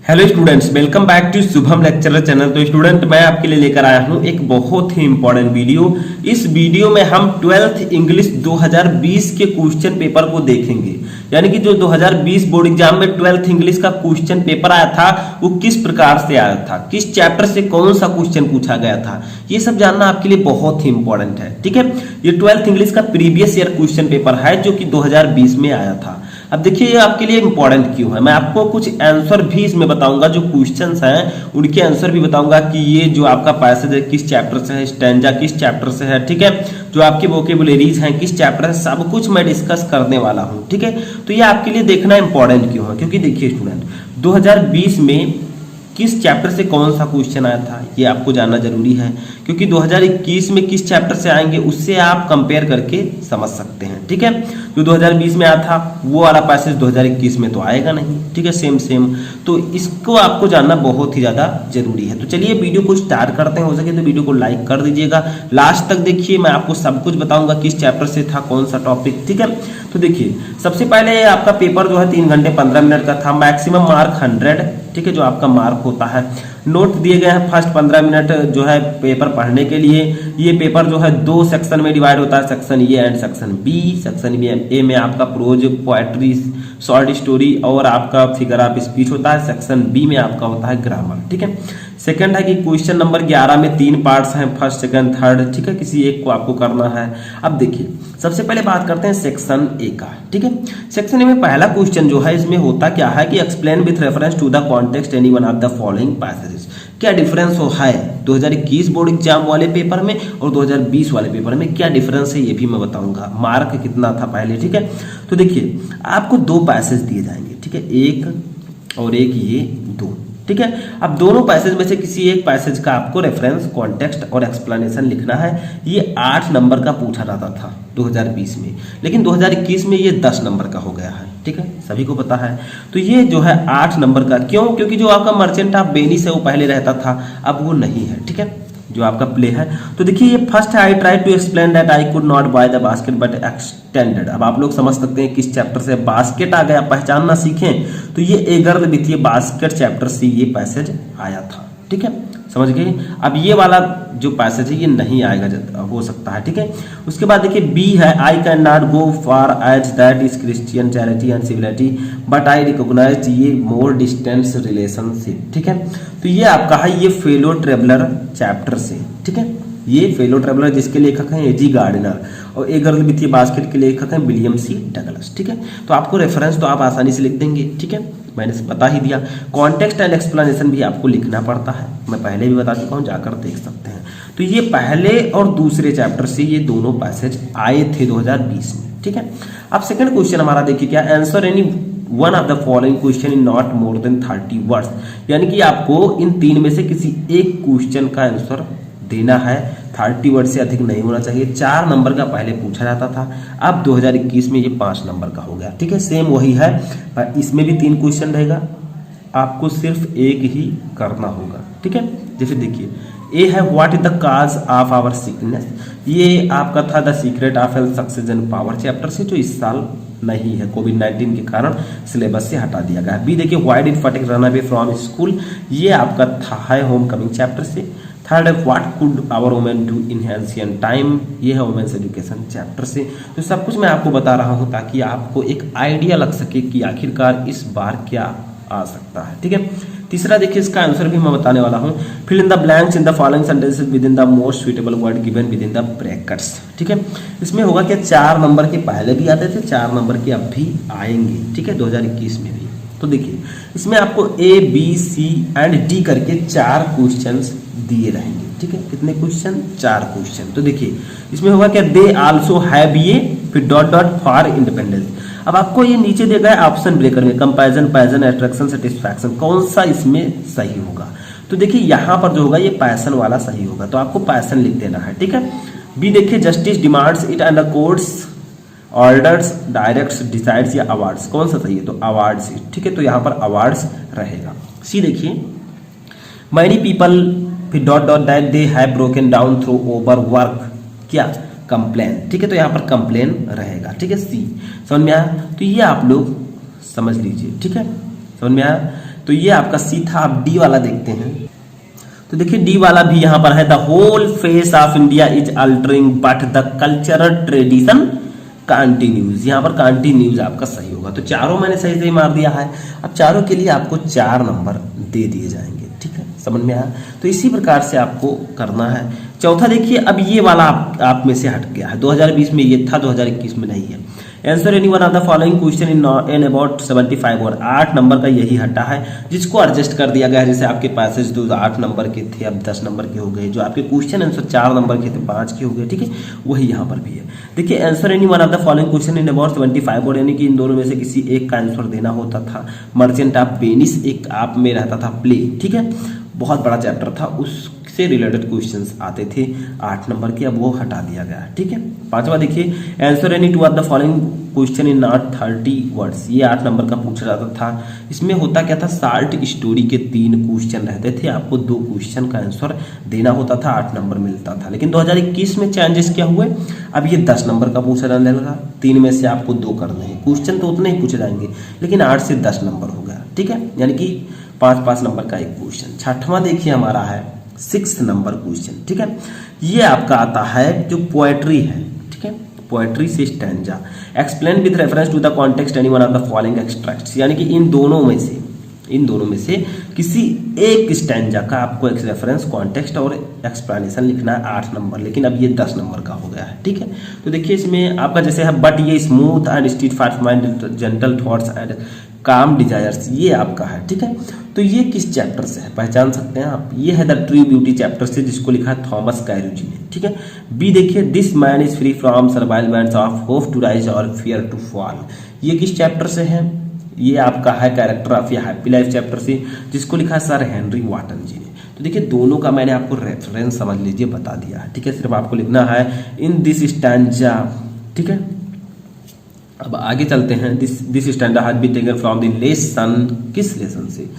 Hello students, welcome back to Shubham lecturer channel. तो student, मैं आपके लिए लेकर आया हूं एक बहुत ही इंपॉर्टेंट वीडियो। इस वीडियो में हम 12th इंग्लिश 2020 के क्वेश्चन पेपर को देखेंगे। यानी कि जो 2020 बोर्ड एग्जाम में 12th इंग्लिश का क्वेश्चन पेपर आया था वो किस प्रकार से आया था, किस चैप्टर से कौन सा क्वेश्चन पूछा गया था, ये सब जानना आपके लिए बहुत ही इंपॉर्टेंट है। ठीक है, ये 12th इंग्लिश का प्रीवियस ईयर क्वेश्चन पेपर है जो कि 2020 में आया था। अब देखिए ये आपके लिए इंपॉर्टेंट क्यों है, मैं आपको कुछ आंसर भी इसमें बताऊंगा, जो क्वेश्चंस हैं उनके आंसर भी बताऊंगा कि ये जो आपका पैसेज है किस चैप्टर से है, स्टैंजा किस चैप्टर से है। ठीक है, जो आपकी वोकेबुलरीज हैं किस चैप्टर से, सब कुछ मैं डिस्कस करने वाला हूं। ठीक है, तो ये आपके लिए देखना इंपॉर्टेंट क्यों है, क्योंकि देखिए स्टूडेंट 2020 में किस चैप्टर से कौन सा क्वेश्चन आया था ये आपको जानना जरूरी है, क्योंकि 2021 में किस चैप्टर से आएंगे उससे आप कंपेयर करके समझ सकते हैं। ठीक है, जो 2020 में आया था वो वाला पैसेज 2021 में तो आएगा नहीं। ठीक है, सेम, तो इसको आपको जानना बहुत ही ज्यादा जरूरी है। तो चलिए वीडियो को स्टार्ट करते हैं। हो सके तो वीडियो को लाइक कर दीजिएगा, लास्ट तक देखिए, मैं आपको सब कुछ बताऊंगा किस चैप्टर से था, कौन सा टॉपिक। ठीक है, तो देखिए सबसे पहले आपका पेपर जो है 3 घंटे 15 मिनट का था, मैक्सिमम मार्क 100। ठीक है, जो आपका मार्क होता है, नोट दिए गए हैं फर्स्ट 15 मिनट जो है पेपर पढ़ने के लिए। ये पेपर जो है 2 सेक्शन में डिवाइड होता है, section A and section B. Section A में आपका प्रोज, पोएट्री, शॉर्ट स्टोरी और आपका फिगर ऑफ स्पीच होता है। सेक्शन बी में आपका होता है ग्रामर। ठीक है, सेकंड है कि क्वेश्चन नंबर 11 में 3 पार्ट्स हैं, फर्स्ट सेकंड थर्ड। ठीक है, किसी एक को आपको करना है। अब देखिए सबसे पहले बात करते हैं सेक्शन ए का। ठीक है, सेक्शन ए में पहला क्वेश्चन जो है इसमें होता क्या है कि explain with reference to the context any one of the following passages. क्या डिफरेंस हो है 2021 बोर्ड एग्जाम वाले पेपर में और 2020 वाले पेपर में, क्या डिफरेंस है ये भी मैं बताऊंगा। मार्क कितना था पहले। ठीक है, तो देखिए आपको 2 पैसेज दिए जाएंगे। ठीक है, एक और एक, ये 2। ठीक है, अब दोनों पैसेज में से किसी एक पैसेज का आपको रेफरेंस, कॉन्टेक्स्ट और एक्सप्लेनेशन लिखना है। ये 8 नंबर का पूछा जाता था 2020 में, लेकिन 2021 में ये 10 नंबर का हो गया है। ठीक है, सभी को पता है। तो ये जो है 8 नंबर का, क्यों? क्योंकि जो आपका मर्चेंट ऑफ वेनिस है वो पहले रहता था, अब वो नहीं है। ठीक है, जो आपका प्ले है। तो देखिए ये फर्स्ट है, I try to explain that I could not buy the basket but extended. अब आप लोग समझ सकते हैं किस चैप्टर से बास्केट आ गया, पहचानना सीखें तो ये एगर वित्तीय बास्केट चैप्टर से ये पैसेज आया था। ठीक है, समझ गए। अब ये वाला जो पैसेज है ये नहीं आएगा, हो सकता है। ठीक है, उसके बाद देखिए बी है, I can not go far as that is Christian charity and civility but I recognise ये मोर डिस्टेंस रिलेशनशिप। ठीक है, तो ये आपका है ये फेलो ट्रेवलर चैप्टर से। ठीक है, ये फेलो ट्रेवलर जिसके लेखक हैं एजी गार्डनर और ए गर्ल वित्तीय बास्केट के लेखक हैं विलियम सी डगलस। ठीक है, तो आपको रेफरेंस तो आप आसानी से लिख देंगे। ठीक है, मैंने बता ही दिया। कॉन्टेक्स्ट एंड एक्सप्लेनेशन भी आपको लिखना पड़ता है, मैं पहले भी बता चुका हूं, जाकर देख सकते हैं। तो ये पहले और दूसरे चैप्टर से ये दोनों पैसेज आए थे 2020 में। ठीक है, अब सेकंड क्वेश्चन हमारा देखिए क्या, answer any one of the following question in not more than 30 words. यानी कि आपको इन 3 में से किसी एक क्वेश्चन का आंसर देना है, 30 वर्ड से अधिक नहीं होना चाहिए। 4 नंबर का पहले पूछा जाता था, अब 2021 में ये 5 नंबर का हो गया। ठीक है, सेम वही है, इसमें भी 3 क्वेश्चन रहेगा, आपको सिर्फ एक ही करना होगा। ठीक है, जैसे देखिए ए है what is the cause of our sickness. ये आपका था the secret of health success and power chapter से, जो इस साल नहीं है, कोविड-19 के कारण सिलेबस से हटा दिया गया। बी देखिए why did Phatik run away from school, ये आपका था है होम कमिंग चैप्टर से। थर्ड है what could our women do in ancient time, ये है वुमेन्स एजुकेशन चैप्टर से। तो सब कुछ मैं आपको बता रहा हूं ताकि आपको एक आइडिया लग सके कि आखिरकार इस बार क्या आ सकता है। ठीक है, तीसरा देखिए इसका आंसर भी मैं बताने वाला हूं, fill in the blanks in the following sentences within the most suitable word given within the brackets. ठीक है, इसमें होगा कि 4 नंबर के पहले भी आते थे, 4 नंबर के अब भी आएंगे। ठीक है, 2021 में भी। तो देखिए इसमें आपको A B C and D करके 4 क्वेश्चंस दिए रहेंगे। ठीक है, कितने क्वेश्चन? 4 क्वेश्चन। तो देखिए इसमें होगा क्या, दे आल्सो हैव ये, फिर डॉट डॉट फॉर इंडिपेंडेंस। अब आपको ये नीचे दिया गया ऑप्शन ब्रेकर में कंपैरिजन, पैशन, अट्रैक्शन, सेटिस्फैक्शन, कौन सा इसमें सही होगा। तो देखिए यहाँ पर जो होगा ये पैशन वाला सही होगा, तो आपको पैशन लिख देना है। ठीक है, बी देखिए justice demands it and the courts orders directs decides या अवार्ड्स, कौन सा सही है? तो अवार्ड्स। ठीक है, तो यहाँ पर अवार्ड्स रहेगा। सी देखिए मैनी पीपल, फिर dot dot that they have broken down through over work, क्या? कंप्लेन। ठीक है, तो यहाँ पर कंप्लेन रहेगा। ठीक है, सी। समझ में आया? तो ये आप लोग समझ लीजिए। ठीक है, समझ में आया? तो ये आपका सी था। आप डी वाला देखते हैं, तो देखिए डी वाला भी यहाँ पर है, the whole face of India is altering but the cultural tradition continues. यहाँ पर कंटिन्यूज आपका सही होगा। तो चारों मैंने सही सही मार दिया है। अब चारों के लिए आपको 4 नंबर दे दिए जाएंगे, ठीक है, समझ में आया। तो इसी प्रकार से आपको करना है। चौथा देखिए, अब ये वाला आप में से हट गया है, 2020 में ये था, 2021 में नहीं है। Answer any one of the following question in about 75, और 8 नंबर का यही हटा है, जिसको एडजस्ट कर दिया गया है। जैसे आपके पैसेज 8 नंबर के थे, अब 10 नंबर के हो गए। जो आपके क्वेश्चन आंसर 4 नंबर के थे, 5 के हो गए, ठीक है, वही यहाँ पर भी है। देखिए answer any one of the following question in about 75, और यानी कि इन दोनों में से किसी एक का आंसर देना होता था। मर्चेंट ऑफ वेनिस एक आप में रहता था प्ले, ठीक है, बहुत बड़ा चैप्टर था, उससे रिलेटेड क्वेश्चंस आते थे 8 नंबर के, अब वो हटा दिया गया है, ठीक है। पांचवा देखिए, answer any two of the following question in not 30 words, ये 8 नंबर का पूछा जाता था। इसमें होता क्या था, शॉर्ट स्टोरी के 3 क्वेश्चन रहते थे, आपको 2 क्वेश्चन का आंसर देना होता था, 8 नंबर मिलता था। लेकिन 2021 में चेंजेस क्या हुए, अब ये 10 नंबर का पूछा जाने लगा, 3 में से आपको 2 करने हैं। क्वेश्चन तो उतने ही पूछे जाएंगे, लेकिन 8 से 10 नंबर हो गया, ठीक है, यानी कि 5-5 नंबर का एक क्वेश्चन। छठवां देखिए हमारा है 6 नंबर क्वेश्चन, ठीक है, ये आपका आता है जो पोएट्री है, ठीक है, पोएट्री से stanza. Explain with reference to the context any one of the following extracts, यानी कि इन दोनों में से किसी एक स्टैंजा का आपको एक रेफरेंस, कॉन्टेक्स्ट और एक्सप्लेनेशन लिखना है, 8 नंबर। लेकिन अब ये 10 नंबर का हो गया है, ठीक है। तो देखिए इसमें आपका जैसे है, बट ये smooth and street fast mind gentle thoughts and काम डिजायर्स, ये आपका है, ठीक है। तो ये किस चैप्टर से है, पहचान सकते हैं आप, ये है द ट्रू ब्यूटी चैप्टर से, जिसको लिखा है थॉमस कैरुजी ने, ठीक है। बी देखिए, this man is free from survival bands of hope to rise or fear to fall, ये किस चैप्टर से है, ये आपका है character of a happy life chapter से, जिसको लिखा है सर हेनरी वाटन जी ने। तो देखिए दोनों का मैंने आपको रेफरेंस समझ लीजिए बता दिया है, ठीक है। सिर्फ आपको लिखना है इन दिस स्टैंजा, ठीक है। अब आगे चलते हैं, this stanza has been taken from the lesson, किस लेसन से,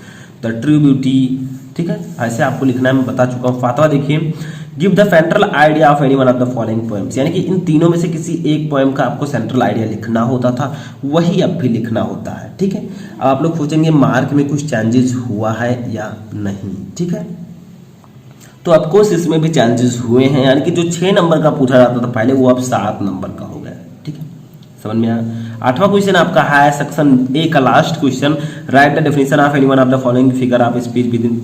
द ट्रू ब्यूटी, ठीक है, ऐसे आपको लिखना है, मैं बता चुका हूँ। 5वां देखिए, give the central idea of any one of the following poems, यानी कि इन तीनों में से किसी एक पोएम का आपको सेंट्रल आइडिया लिखना होता था, वही अब भी लिखना होता है, ठीक है। अब आप लोग सोचेंगे मार्क में कुछ चेंजेस हुआ है या नहीं, ठीक है। तो ऑफकोर्स इसमें भी चेंजेस हुए हैं, यानी कि जो 6 नंबर का पूछा जाता था पहले, वो अब 7 नंबर का हो गया, ठीक है, समझ में आया। 8वां क्वेश्चन आपका है सेक्शन ए का last question, right the definition of any one of the following figure of speech with in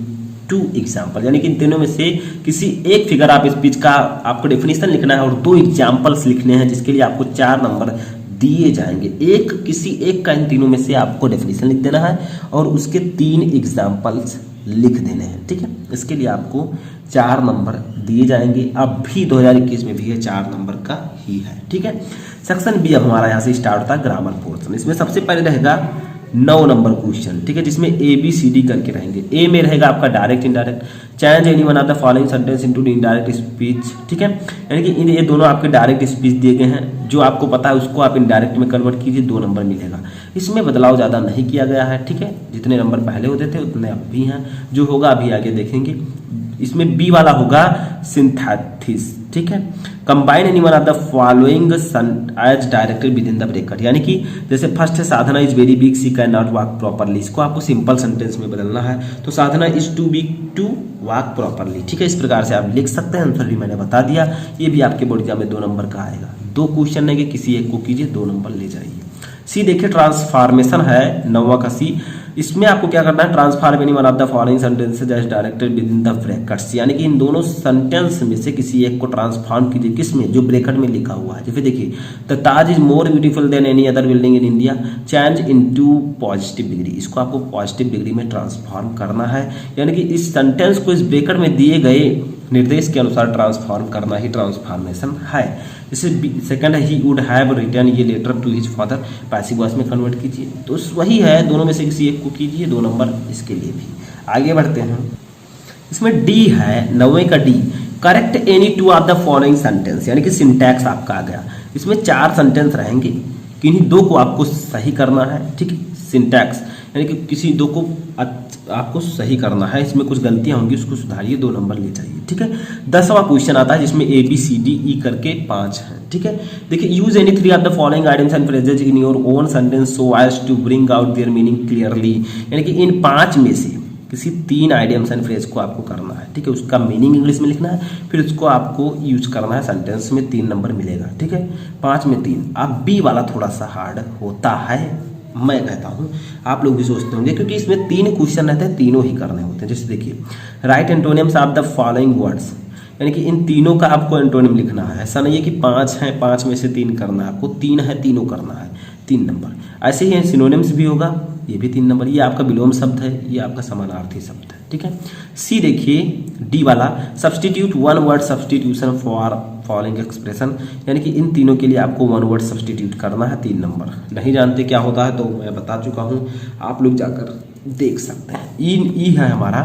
2 example, यानी कि इन तीनों में से किसी एक फिगर ऑफ स्पीच का आपको डेफिनेशन लिखना है और 2 एग्जाम्पल्स लिखने हैं, जिसके लिए आपको 4 नंबर दिए जाएंगे। किसी एक का इन तीनों में से आपको डेफिनेशन लिख देना है और उसके 3 एग्जाम्पल्स लिख देने हैं, ठीक है। इसके लिए आपको 4 नंबर दिए जाएंगे। अब भी 2021 में भी ये 4 नंबर का ही है, ठीक है। सेक्शन बी अब हमारा यहाँ से स्टार्ट होता है ग्रामर पोर्शन। इसमें सबसे पहले रहेगा 9 नंबर क्वेश्चन, ठीक है, जिसमें ABCD करके रहेंगे। ए में रहेगा आपका direct indirect, change any one of the following sentence into indirect speech, ठीक है, यानी कि ये दोनों आपके डायरेक्ट स्पीच दिए गए हैं, जो आपको पता है उसको आप इनडायरेक्ट में कन्वर्ट कीजिए, 2 नंबर मिलेगा। इसमें बदलाव ज़्यादा नहीं किया गया है, ठीक है, जितने नंबर पहले होते थे उतने अब भी हैं, जो होगा अभी आगे देखेंगे। इसमें बी वाला होगा सिंथेसिस, ठीक है, combine any one of the following as directed within the bracket, यानी कि जैसे फर्स्ट है Sadhana is very big, she can not walk properly, इसको आपको सिंपल सेंटेंस में बदलना है, तो Sadhana is too big to walk properly, ठीक है। इस प्रकार से आप लिख सकते हैं, आंसर भी मैंने बता दिया। ये भी आपके बोर्ड एग्जाम में 2 नंबर का आएगा। 2 क्वेश्चन है कि किसी एक को कीजिए, 2 नंबर ले जाइए। सी देखिए ट्रांसफॉर्मेशन है 9वां का सी, इसमें आपको क्या करना है, transform any one of the following sentences as directed within the brackets, यानी कि इन दोनों सेंटेंस में से किसी एक को ट्रांसफॉर्म कीजिए, किसमें, जो ब्रैकेट में लिखा हुआ है। जैसे देखिए, the Taj is more beautiful then any other building in India, change into positive degree, इसको आपको पॉजिटिव डिग्री में ट्रांसफॉर्म करना है, यानी कि इस सेंटेंस को इस ब्रैकेट में दिए गए निर्देश के अनुसार ट्रांसफॉर्म करना ही ट्रांसफॉर्मेशन है। जैसे सेकंड है, ही वुड हैव रिटर्न ये letter to his father, passive voice में कन्वर्ट कीजिए, तो वही है, दोनों में से किसी एक को कीजिए, 2 नंबर इसके लिए भी। आगे बढ़ते हैं, इसमें डी है 9वें का D, correct any 2 of the following sentence, यानी कि सिंटैक्स आपका आ गया। इसमें 4 सेंटेंस रहेंगे, किन्हीं 2 को आपको सही करना है, ठीक है, सिंटैक्स यानी कि किसी 2 को आपको सही करना है, इसमें कुछ गलतियां होंगी उसको सुधारिए, 2 नंबर ले जाइए, ठीक है। 10वां क्वेश्चन आता है जिसमें ABCDE करके 5 है, ठीक है। ठीक है। देखिए, use any three of the following items and phrases in your own sentence so as to bring out their meaning clearly. यानी कि इन 5 में से किसी 3 आइडियम्स एंड फ्रेज को आपको करना है, ठीक है। उसका मीनिंग इंग्लिश में लिखना है, फिर उसको आपको यूज करना है सेंटेंस में, 3 नंबर मिलेगा, ठीक है। 5 में 3। अब बी वाला थोड़ा सा हार्ड होता है, मैं कहता हूँ, आप लोग भी सोचते होंगे, क्योंकि इसमें 3 क्वेश्चन रहते हैं, तीनों ही करने होते हैं। जैसे देखिए, right antonyms of the following words, यानी कि इन तीनों का आपको एंटोनिम लिखना है। ऐसा नहीं है कि 5 हैं, 5 में से 3 करना है, आपको 3 है, तीनों करना है, 3 नंबर। ऐसे ही सिनोनिम्स भी होगा, ये भी 3 नंबर। ये आपका विलोम शब्द है, ये आपका समानार्थी शब्द है, ठीक है। सी देखिए, डी वाला, substitute 1 word substitution for following expression, यानी कि इन तीनों के लिए आपको 1 वर्ड सब्सटीट्यूट करना है, 3 नंबर। नहीं जानते क्या होता है तो मैं बता चुका हूँ, आप लोग जाकर देख सकते हैं। ई है हमारा,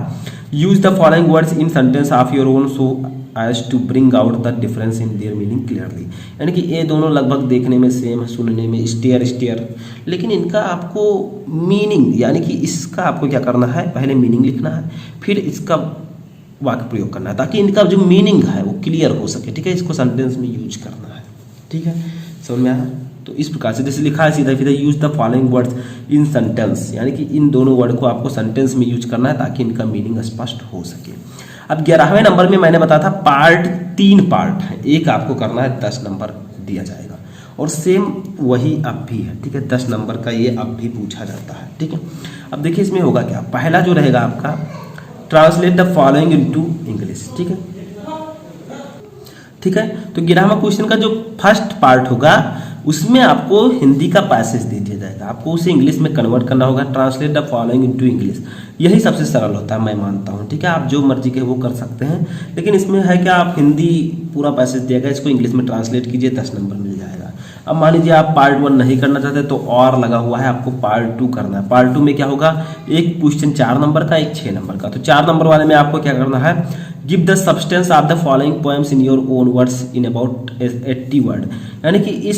use the following words in sentence of your own so as to bring out the difference in their meaning clearly. यानी कि ये दोनों लगभग देखने में सेम है, सुनने में स्टेयर, लेकिन इनका आपको मीनिंग, यानी कि इसका आपको क्या करना है, पहले मीनिंग लिखना है, फिर इसका वाक्य प्रयोग करना है, ताकि इनका जो मीनिंग है वो क्लियर हो सके, ठीक है। इसको सेंटेंस में यूज करना है, ठीक है, समझ में आया। तो इस प्रकार से जैसे लिखा है सीधा सीधा, use the following words in sentence, यानी कि इन दोनों वर्ड को आपको सेंटेंस में यूज करना है ताकि इनका मीनिंग स्पष्ट हो सके। अब 11वें नंबर में मैंने बताया था पार्ट 3 पार्ट है, एक आपको करना है, 10 नंबर दिया जाएगा, और सेम वही अब भी है, ठीक है। 10 नंबर का ये अब भी पूछा जाता है, ठीक है। अब देखिए इसमें होगा क्या, पहला जो रहेगा आपका, translate the following into English, ठीक है, ठीक है। तो 11वां क्वेश्चन का जो फर्स्ट पार्ट होगा उसमें आपको हिंदी का पैसेज दे दिया जाएगा, आपको उसे इंग्लिश में कन्वर्ट करना होगा, translate the following into English. यही सबसे सरल होता है, मैं मानता हूँ, ठीक है। आप जो मर्जी के वो कर सकते हैं, लेकिन इसमें है क्या, आप हिंदी पूरा पैसेज दिएगा, इसको इंग्लिश में ट्रांसलेट कीजिए, 10 नंबर मिल जाएगा। अब मान लीजिए आप पार्ट 1 नहीं करना चाहते तो और लगा हुआ है, आपको पार्ट 2 करना है। पार्ट 2 में क्या होगा, एक क्वेश्चन 4 नंबर का, एक 6 नंबर का। तो 4 नंबर वाले में आपको क्या करना है, give the substance of the following poems in your own words in about 80 word, यानी कि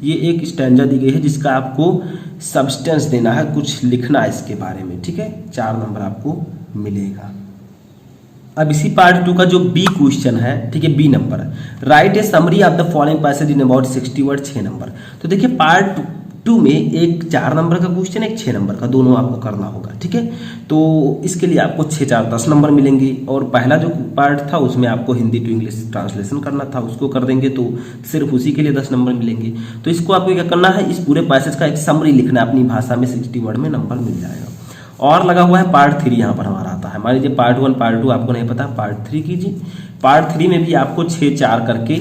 ये एक स्टैंजा दी गई है जिसका आपको सब्सटेंस देना है, कुछ लिखना है इसके बारे में, ठीक है। 4 नंबर आपको मिलेगा। अब इसी पार्ट 2 का जो बी क्वेश्चन है, ठीक है, B number, write a summary of the following passage in about 60 word, 6 number. तो देखिए पार्ट 2 में एक 4 नंबर का क्वेश्चन, एक 6 नंबर का, दोनों आपको करना होगा, ठीक है। तो इसके लिए आपको 6 4 10 नंबर मिलेंगे, और पहला जो पार्ट था उसमें आपको हिंदी टू इंग्लिश ट्रांसलेशन करना था, उसको कर देंगे तो सिर्फ उसी के लिए 10 नंबर मिलेंगे। तो इसको आपको क्या करना है, इस पूरे पैसेज का एक समरी लिखना है अपनी भाषा में, 60 वर्ड में नंबर मिल जाएगा। और लगा हुआ है पार्ट 3, यहाँ पर हमारा आता है, मान लीजिए पार्ट 1 पार्ट 2 आपको नहीं पता, पार्ट 3 कीजिए। पार्ट 3 में भी आपको 6 4 करके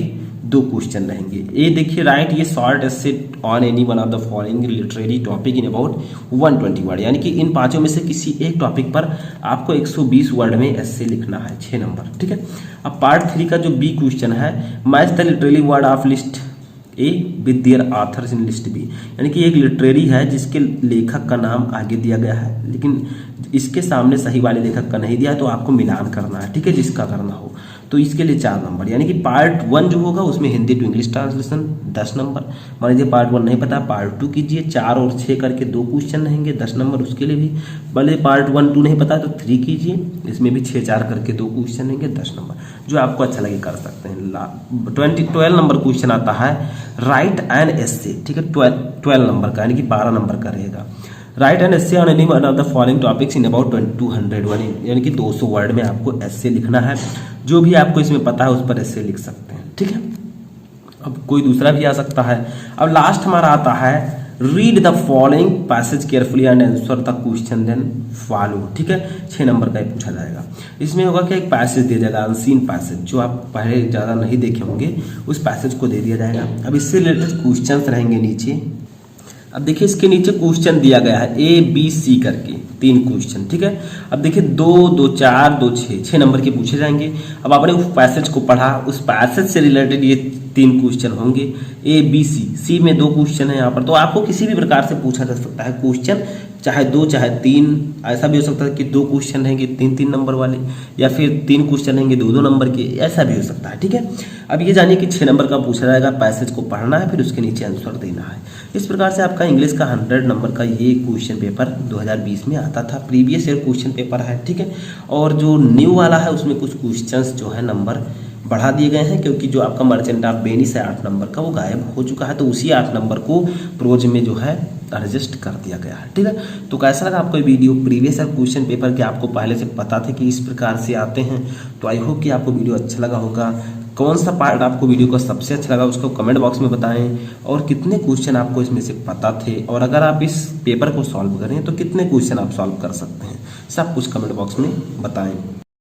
2 क्वेश्चन रहेंगे। ये देखिए, राइट ये short essay on any one of the following literary topic in about 120 word, यानी कि इन 5 में से किसी एक टॉपिक पर आपको 120 वर्ड में एसे लिखना है, 6 नंबर, ठीक है। अब पार्ट 3 का जो बी क्वेश्चन है, match the literary word of list A with their authors in list B, यानी कि एक लिटरेरी है जिसके लेखक का नाम आगे दिया गया है, लेकिन इसके सामने सही वाले लेखक का नहीं दिया है, तो आपको मिलान करना है, ठीक है, जिसका करना हो। तो इसके लिए 4 नंबर, यानी कि पार्ट 1 जो होगा उसमें Hindi to English translation 10 number. मान लीजिए पार्ट 1 नहीं पता, पार्ट 2 कीजिए, 4 और 6 करके 2 क्वेश्चन रहेंगे, 10 नंबर उसके लिए भी। भले पार्ट 1 2 नहीं पता तो 3 कीजिए, इसमें भी 6 4 करके 2 क्वेश्चन रहेंगे, 10 नंबर। जो आपको अच्छा लगे कर सकते हैं। 12 नंबर क्वेश्चन आता है, राइट एन एसे, ठीक है, 12 नंबर का, यानी कि 12 नंबर का रहेगा। Right an essay on any one of the following topics in about 200 word, यानी कि 200 वर्ड में आपको एसे लिखना है। जो भी आपको इसमें पता है उस पर एसे लिख सकते हैं, ठीक है। अब कोई दूसरा भी आ सकता है। अब लास्ट हमारा आता है, read the following passage carefully and answer the question then follow, ठीक है। 6 नंबर का ही पूछा जाएगा। इसमें होगा कि एक पैसेज दिया जाएगा, अनसीन पैसेज, जो आप पहले ज़्यादा नहीं देखे होंगे, उस पैसेज को दे दिया जाएगा। अब इससे रिलेटेड क्वेश्चन रहेंगे नीचे। अब देखिए इसके नीचे क्वेश्चन दिया गया है ABC करके 3 क्वेश्चन, ठीक है। अब देखिए 2 2 4 2 6 नंबर के पूछे जाएंगे। अब आपने उस पैसेज को पढ़ा, उस पैसेज से रिलेटेड ये 3 क्वेश्चन होंगे, ABC में 2 क्वेश्चन है यहाँ पर। तो आपको किसी भी प्रकार से पूछा जा सकता है क्वेश्चन, चाहे 2 चाहे 3, ऐसा भी हो सकता है कि 2 क्वेश्चन रहेंगे 3 नंबर वाले, या फिर 3 क्वेश्चन रहेंगे 2 नंबर के, ऐसा भी हो सकता है, ठीक है। अब ये जानिए कि 6 नंबर का पूछा जाएगा, पैसेज को पढ़ना है, फिर उसके नीचे आंसर देना है। इस प्रकार से आपका इंग्लिश का 100 नंबर का ये क्वेश्चन पेपर 2020 में आता था। प्रीवियस ईयर क्वेश्चन पेपर है, ठीक है। और जो न्यू वाला है उसमें कुछ क्वेश्चंस जो है नंबर बढ़ा दिए गए हैं, क्योंकि जो आपका मर्चेंट ऑफ वेनिस है 8 नंबर का वो गायब हो चुका है, तो उसी 8 नंबर को प्रोज में जो है एडजस्ट कर दिया गया है। ठीक है, तो कैसा लगा आपको video? Previous year question paper के आपको पहले से पता थे कि इस प्रकार से आते हैं, तो आई होप कि आपको वीडियो अच्छा लगा होगा। कौन सा पार्ट आपको वीडियो का सबसे अच्छा लगा उसको कमेंट बॉक्स में बताएं, और कितने क्वेश्चन आपको इसमें से पता थे, और अगर आप इस पेपर को सॉल्व करें तो कितने क्वेश्चन आप सॉल्व कर सकते हैं, सब कुछ कमेंट बॉक्स में बताएं।